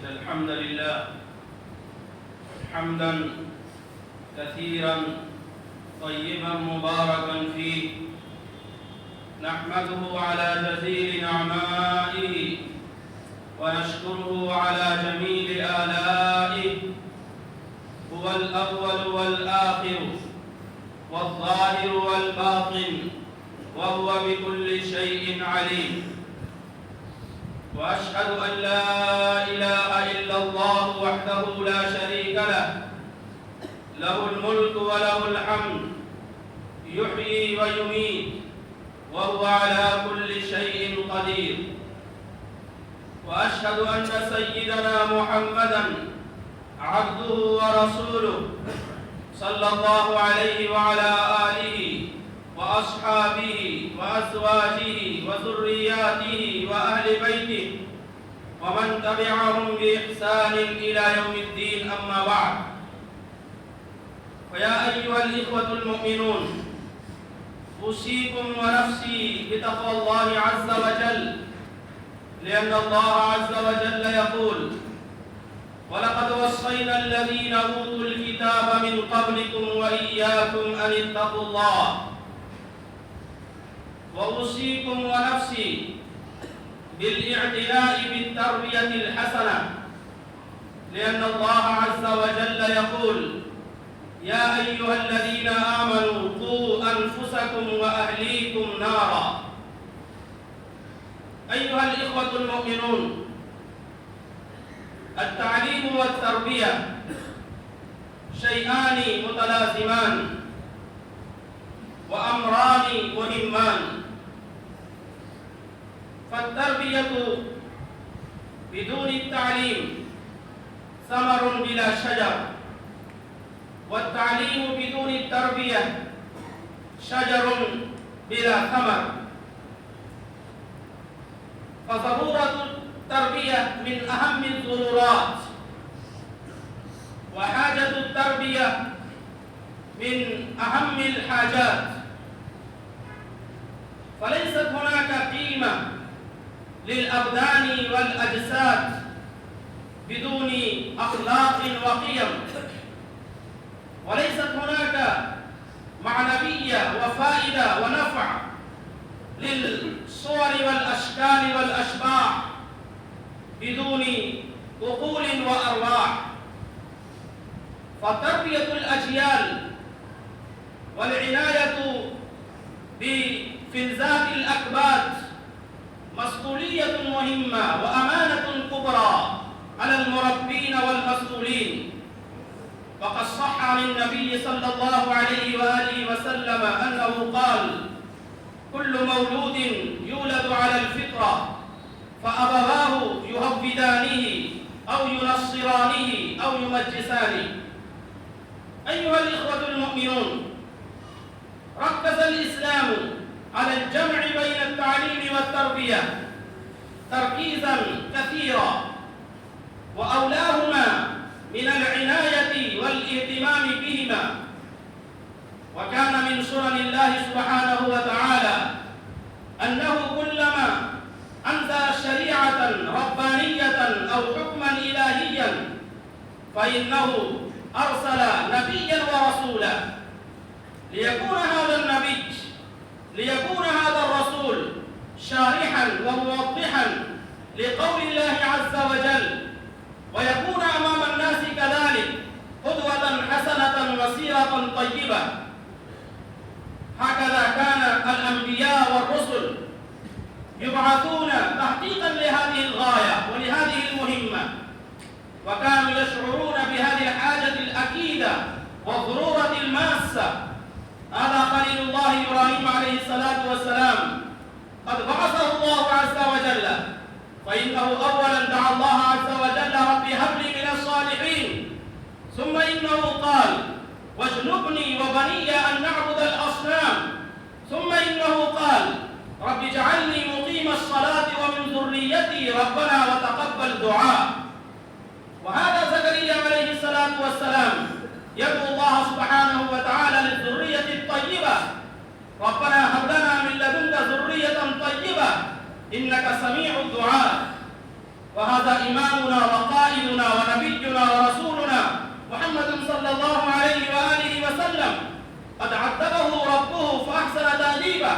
الحمد لله حمدا كثيرا طيبا مباركا فيه، نحمده على جزيل نعمائه ونشكره على جميل آلائه. هو الأول والآخر والظاهر والباطن، وهو بكل شيء عليم. وأشهد أن لا إله إلا الله وحده لا شريك له، له الملك وله الحمد، يحيي ويميت، وهو على كل شيء قدير. وأشهد أن سيدنا محمدًا عبده ورسوله، صلى الله عليه وعلى آله وأصحابه وأزواجه وذرياته وأهل بيته ومن تبعهم بإحسان إلى يوم الدين. أما بعد، فيا أيها الإخوة المؤمنون، أوصيكم ونفسي بتقوى الله عز وجل، لأن الله عز وجل يقول: ولقد وصينا الذين أوتوا الكتاب من قبلكم وإياكم أن اتقوا الله. وأوصيكم ونفسي بالاعتناء بالتربية الحسنة، لأن الله عز وجل يقول: يا أيها الذين آمنوا قوا أنفسكم وأهليكم نارا. أيها الإخوة المؤمنون، التعليم والتربية شيئان متلازمان وأمران مهمان. فالتربية بدون التعليم ثمر بلا شجر، والتعليم بدون التربية شجر بلا ثمر. فضرورة التربية من أهم الضرورات، وحاجة التربية من أهم الحاجات. فليست هناك قيمة للأبدان والأجساد بدون أخلاق وقيم، وليست هناك معنوية وفائدة ونفع للصور والأشكال والأشباح بدون عقول وأرواح. فتربية الأجيال والعناية بفلذات الأكباد مسؤولية مهمة وأمانة كبرى على المربين والمسؤولين. وقد صح عن النبي صلى الله عليه وآله وسلم أنه قال: كل مولود يولد على الفطرة، فأبواه يهودانه أو ينصرانه أو يمجسانه. أيها الإخوة المؤمنون، ركز الإسلام على الجمع بين التعليم والتربية تركيزا كثيرا، وأولاهما من العناية والاهتمام بهما. وكان من سنن الله سبحانه وتعالى أنه كلما أنزل شريعة ربانية أو حكما إلهيا فإنه أرسل نبيا ورسولا، ليكون هذا الرسول شارحا وموضحا لقول الله عز وجل، ويكون أمام الناس كذلك قدوة حسنة وسيرة طيبة. هكذا كان الأنبياء والرسل يبعثون تحقيقا لهذه الغاية ولهذه المهمة، وكانوا يشعرون بهذه الحاجة الأكيدة والضرورة الماسة. هذا خليل الله إبراهيم عليه الصلاة والسلام قد بعثه الله عز وجل، فإنه أولا دعا الله عز وجل: رب هب لي من الصالحين. ثم إنه قال: واجنبني وبني أن نعبد الأصنام. ثم إنه قال: رب اجعلني مقيم الصلاة ومن ذريتي ربنا وتقبل دعاء. وهذا زكريا عليه الصلاة والسلام يدعو الله سبحانه وتعالى للذرية الطيبة: ربنا هب لنا من لدنك ذرية طيبة إنك سميع الدعاء. وهذا إمامنا وقائدنا ونبينا ورسولنا محمد صلى الله عليه وآله وسلم قد عذبه ربه فأحسن تأديبه،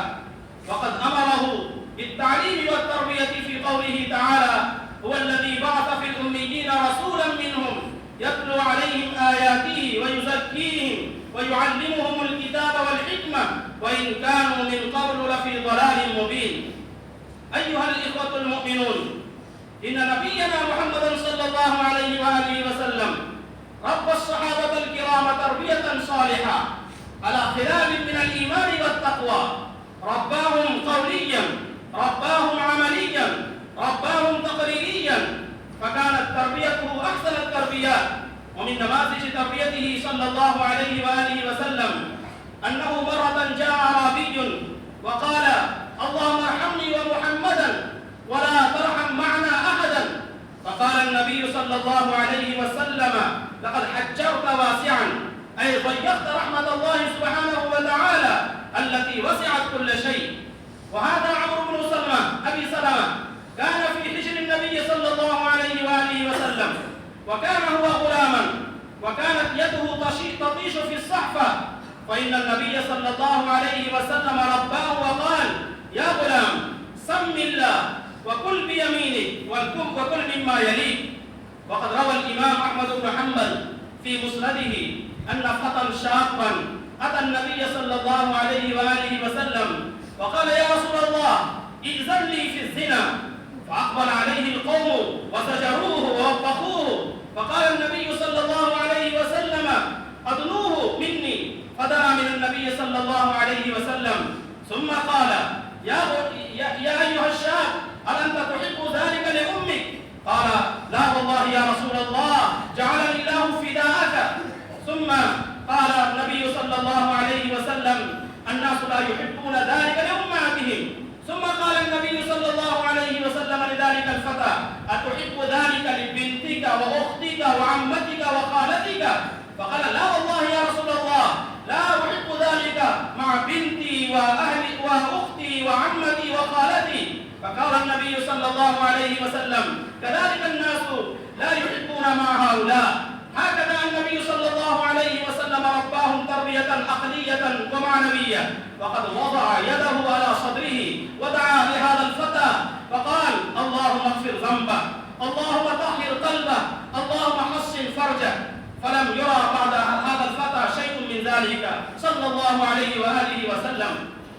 وقد أمره بالتعليم والتربية في قوله تعالى: هو الذي بعث في الأميين رسولا منهم يتلو عليهم آياته ويزكيهم ويعلمهم الكتاب والحكمة وإن كانوا من قبل لفي ضلال مبين. أيها الإخوة المؤمنون، إن نبينا محمد صلى الله عليه وآله وسلم ربى الصحابة الكرام تربية صالحة على خلال من الإيمان والتقوى، رباهم قوليا، رباهم عمليا، رباهم تقريريا، فكانت تربيته أحسن التربيات. ومن نماذج تربيته صلى الله عليه وآله وسلم أنه مرة جاء أعرابي وقال: اللهم ارحمني ومحمدا ولا ترحم معنا أحدا. فقال النبي صلى الله عليه وسلم: لقد حجرت واسعا، أي ضيقت رحمة الله سبحانه وتعالى التي وسعت كل شيء. وهذا عمرو بن سلمة أبي سلمة كان في حجر النبي صلى الله عليه وآله وسلم، وكان هو غلاما، وكانت يده تطيش في الصحفة، فإن النبي صلى الله عليه وسلم رباه وقال: يا غلام سم الله وكل بيمينك وكل مما يليك. وقد روى الإمام أحمد بن حنبل في مسنده أن فتى شابا أتى النبي صلى الله عليه وآله وسلم وقال: يا رسول الله ائذن لي في الزنا. فأقبل عليه القوم وزجروه ووبخوه، فقال النبي صلى الله عليه وسلم: أدنوه مني. فدنا من النبي صلى الله عليه وسلم ثم قال: يا أيها الشاب، هل أنت تحب ذلك لأمك؟ قال: لا والله يا رسول الله، جعلني الله فداءك. ثم قال النبي صلى الله عليه وسلم: الناس لا يحبون ذلك لأمهاتهم. ثم قال النبي صلى الله عليه وسلم لذلك الفتى: أتحب ذلك لبنتك وأختك وعمتك وخالتك؟ فقال: لا والله يا رسول الله، لا أحب ذلك مع بنتي وأهلي وأختي وعمتي وخالتي. فقال النبي صلى الله عليه وسلم: كذلك الناس لا يحبون مع هؤلاء. هكذا النبي صلى الله عليه وسلم رباهم تربية عقلية ومعنوية. وقد وضع يده على صدره ودعا لهذا الفتى فقال: اللهم اغفر ذنبه، اللهم طهر قلبه، اللهم حصن فرجه. فلم يرى بعد هذا الفتى شيء من ذلك صلى الله عليه وآله وسلم.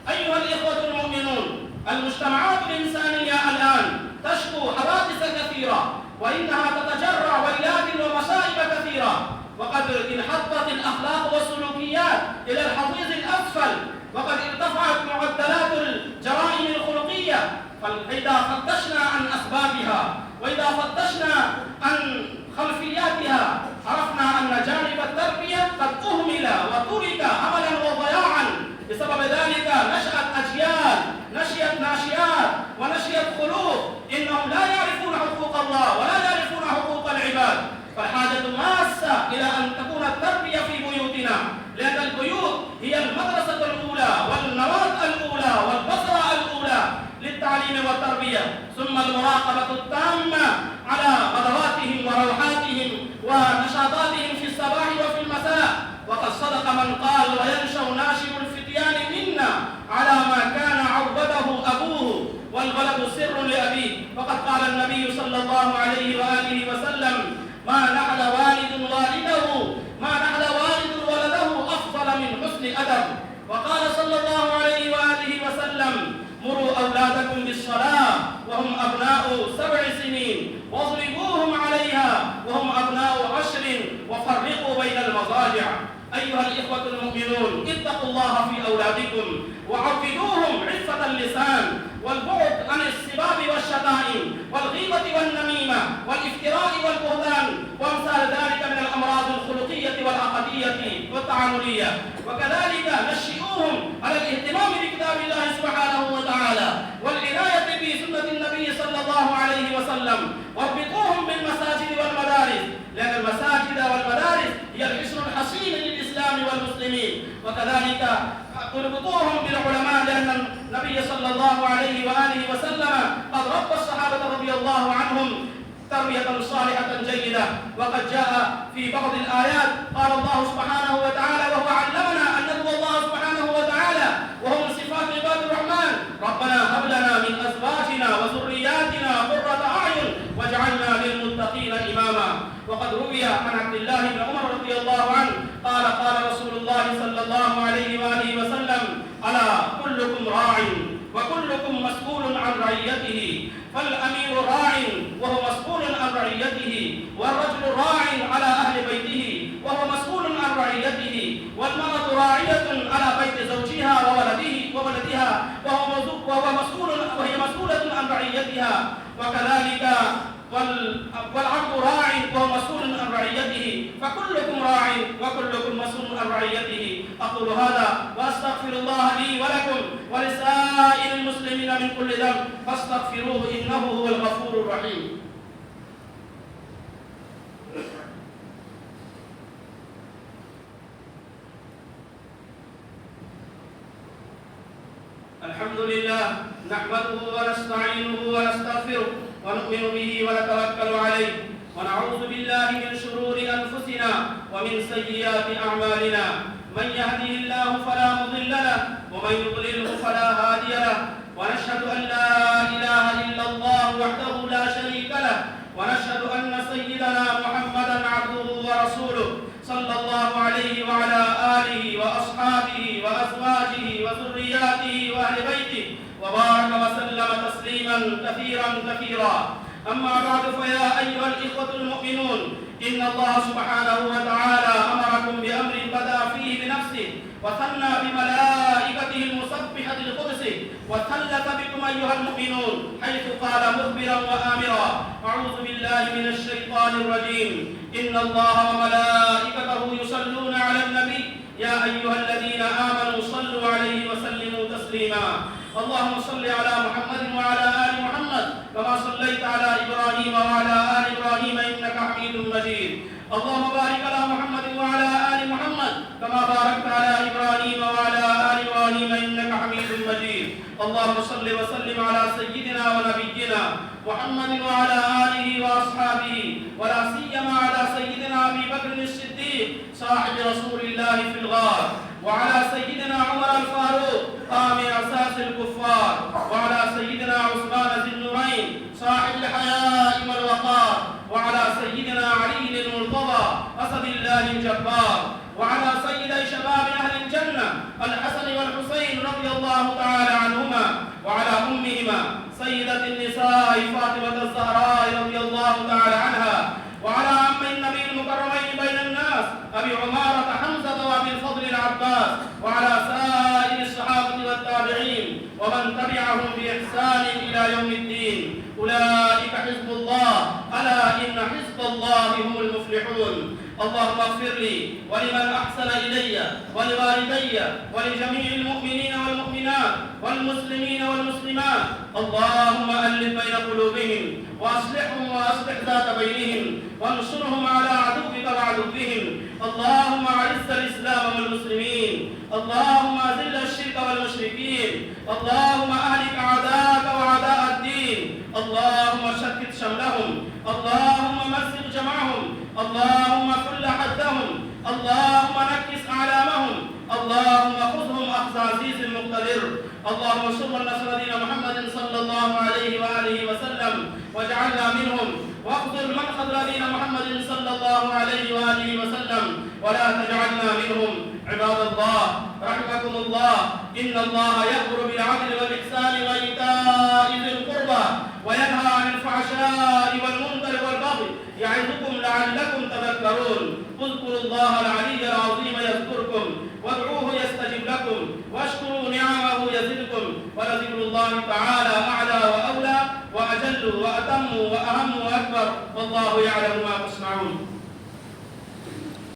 أيها الإخوة المؤمنون، المجتمعات الإنسانية الآن تشكو حوادث كثيرة، وإنها تتجرع ويلات ومصائب كثيرة، وقد انحطت الأخلاق والسلوكيات إلى الحضيض الأسفل، وقد ارتفعت معدلات الجرائم الخلقية. فإذا فتشنا عن أسبابها وإذا فتشنا عن خلفياتها عرفنا أن جانب التربية قد أهمل وترك عملا وضياعا. بسبب ذلك نشأت أجيال، نشأت ناشئات ونشأت خلوق إنهم لا يعرفون حقوق الله ولا يعرفون حقوق العباد. فالحاجة ماسة إلى أن تكون التربية في بيوتنا، لأن البيوت هي المدرسة الأولى والنواة الأولى والبصرة الأولى للتعليم والتربية، ثم المراقبة التامة على غدواتهم وروحاتهم ونشاطاتهم في الصباح وفي المساء. وقد صدق من قال: وينشأ ناشئ الفتيان منا على ما كان عوده أبوه والولد سر لأبيه. وقد قال النبي صلى الله عليه وآله وسلم: ما نحل والد والده، ما نحل والد ولده أفضل من حسن أدب. وقال صلى الله عليه وآله وسلم: مروا أولادكم بالصلاة وهم أبناء 7 سنين، واضربوهم عليها وهم أبناء 10، وفرقوا بين المضاجع. أيها الإخوة المؤمنون، اتقوا الله في أولادكم وعودوهم عفة اللسان والبعد عن السباب والشتائم والغيبة والنميمة والافتراء والبهتان وأمثال ذلك من الأمراض الخلقية والعقدية والتعاملية. وكذلك نشئوهم على الاهتمام بكتاب الله سبحانه وتعالى والعناية بسنة النبي صلى الله عليه وسلم، واربطوهم بالمساجد والمدارس، لأن المساجد والمدارس هي الحصن الحصين للإسلام والمسلمين. وكذلك اربطوهم بالعلماء، لأن النبي صلى الله عليه وآله وسلم قد ربى الصحابة رضي الله عنهم تربية صالحة جيدة. وقد جاء في بعض الآيات قال الله سبحانه وتعالى وهو علمنا أن ندعو الله سبحانه وتعالى وهو من صفات عباد الرحمن: ربنا هب لنا من أزواجنا وذرياتنا قرة أعين واجعلنا للمتقين إماما. وقد روي عن عبد الله بن عمر رضي الله عنه قال قال رسول الله صلى الله عليه وآله وسلم: ألا كلكم راع وكلكم مسؤول عن رعيته، فالأمير راع وهو مسؤول عن رعيته، والرجل راع على أهل بيته وهو مسؤول عن رعيته، والمرأة راعية على بيت زوجها وولدها وهي مسؤولة عن رعيتها، وكذلك والعبد راع وهو مسؤول عن رعيته، فكلكم راع وكلكم مسؤول عن رعيته. أقول هذا وأستغفر الله لي ولكم ولسائر المسلمين من كل ذنب فاستغفروه إنه هو الغفور الرحيم. الحمد لله نحمده ونستعينه ونستغفره ونؤمن به ونتوكل عليه، ونعوذ بالله من شرور أنفسنا ومن سيئات أعمالنا. من يهده الله فلا مضل له ومن يضلله فلا هادي له، ونشهد أن لا إله إلا الله وحده لا شريك له، ونشهد أن سيدنا محمدا عبده ورسوله صلى الله عليه وعلى آله وأصحابه وأزواجه وذرياته وأهل بيته وبارك وسلم تسليما كثيرا. أما بعد، فيا أيها الإخوة المؤمنون، إن الله سبحانه وتعالى أمركم بأمر بدأ فيه بنفسه وثنى بملائكته المسبحة القدس وثلث بكم أيها المؤمنون حيث قال مخبرا وآمرا: أعوذ بالله من الشيطان الرجيم، إن الله وملائكته يصلون على النبي يا أيها الذين آمنوا صلوا عليه وسلموا تسليما. اللهم صل على محمد وعلى آل محمد كما صليت على إبراهيم وعلى آل إبراهيم إنك حميد مجيد. اللهم بارك على محمد وعلى آل محمد كما باركت على إبراهيم وعلى آل إبراهيم إنك حميد مجيد. اللهم صل وسلم على سيدنا ونبينا محمد وعلى آله وأصحابه، ولا سيما على سيدنا أبي بكر الصديق صاحب رسول الله في الغار، وعلى سيدنا عمر الفاروق قامع أساس الكفار، وعلى سيدنا عثمان ذي النورين صاحب الحياء والوقار، وعلى سيدنا علي المرتضى أسد الله الجبار، وعلى سيدي شباب أهل الجنة الحسن والحسين رضي الله تعالى عنهما، وعلى أمهما سيدة النساء فاطمة الزهراء رضي الله تعالى عنها، وعلى عم النبي المكرمين بين الناس أبي عمارة حمزة وأبي الفضل العباس، وعلى سائر الصحابة والتابعين ومن تبعهم بإحسان إلى يوم الدين. أولئك حزب الله، ألا إن حزب الله هم المفلحون. اللهم اغفر لي ولمن أحسن إلي ولوالدي ولجميع المؤمنين والمؤمنات والمسلمين والمسلمات. اللهم ألف بين قلوبهم وأصلحهم وأصلح ذات بينهم وانصرهم على عدوك وعدوهم. اللهم أعز الإسلام والمسلمين، اللهم أذل الشرك والمشركين، اللهم أهلك أعداءك وأعداء الدين، اللهم شتت شملهم، اللهم مزق جمعهم، اللهم كل حدهم، اللهم نكس أعلامهم، اللهم خذهم أخذ عزيز مقتدر. اللهم انصر من نصر دين محمد صلى الله عليه وآله وسلم واجعلنا منهم، واخذل من خذل دين محمد صلى الله عليه وآله وسلم ولا تجعلنا منهم. عباد الله رحمكم الله، إن الله يأمر بالعدل والإحسان وإيتاء ذي القربى وينهى عن الفحشاء والمنكر والبغي يعظكم لعلكم تذكرون. اذكروا الله العلي العظيم يذكركم، وادعوه يستجب لكم، واشكروا نعمه يزدكم، ولذكر الله تعالى أعلى وأولى وأجل وأتم وأهم وأكبر، والله يعلم ما تصنعون.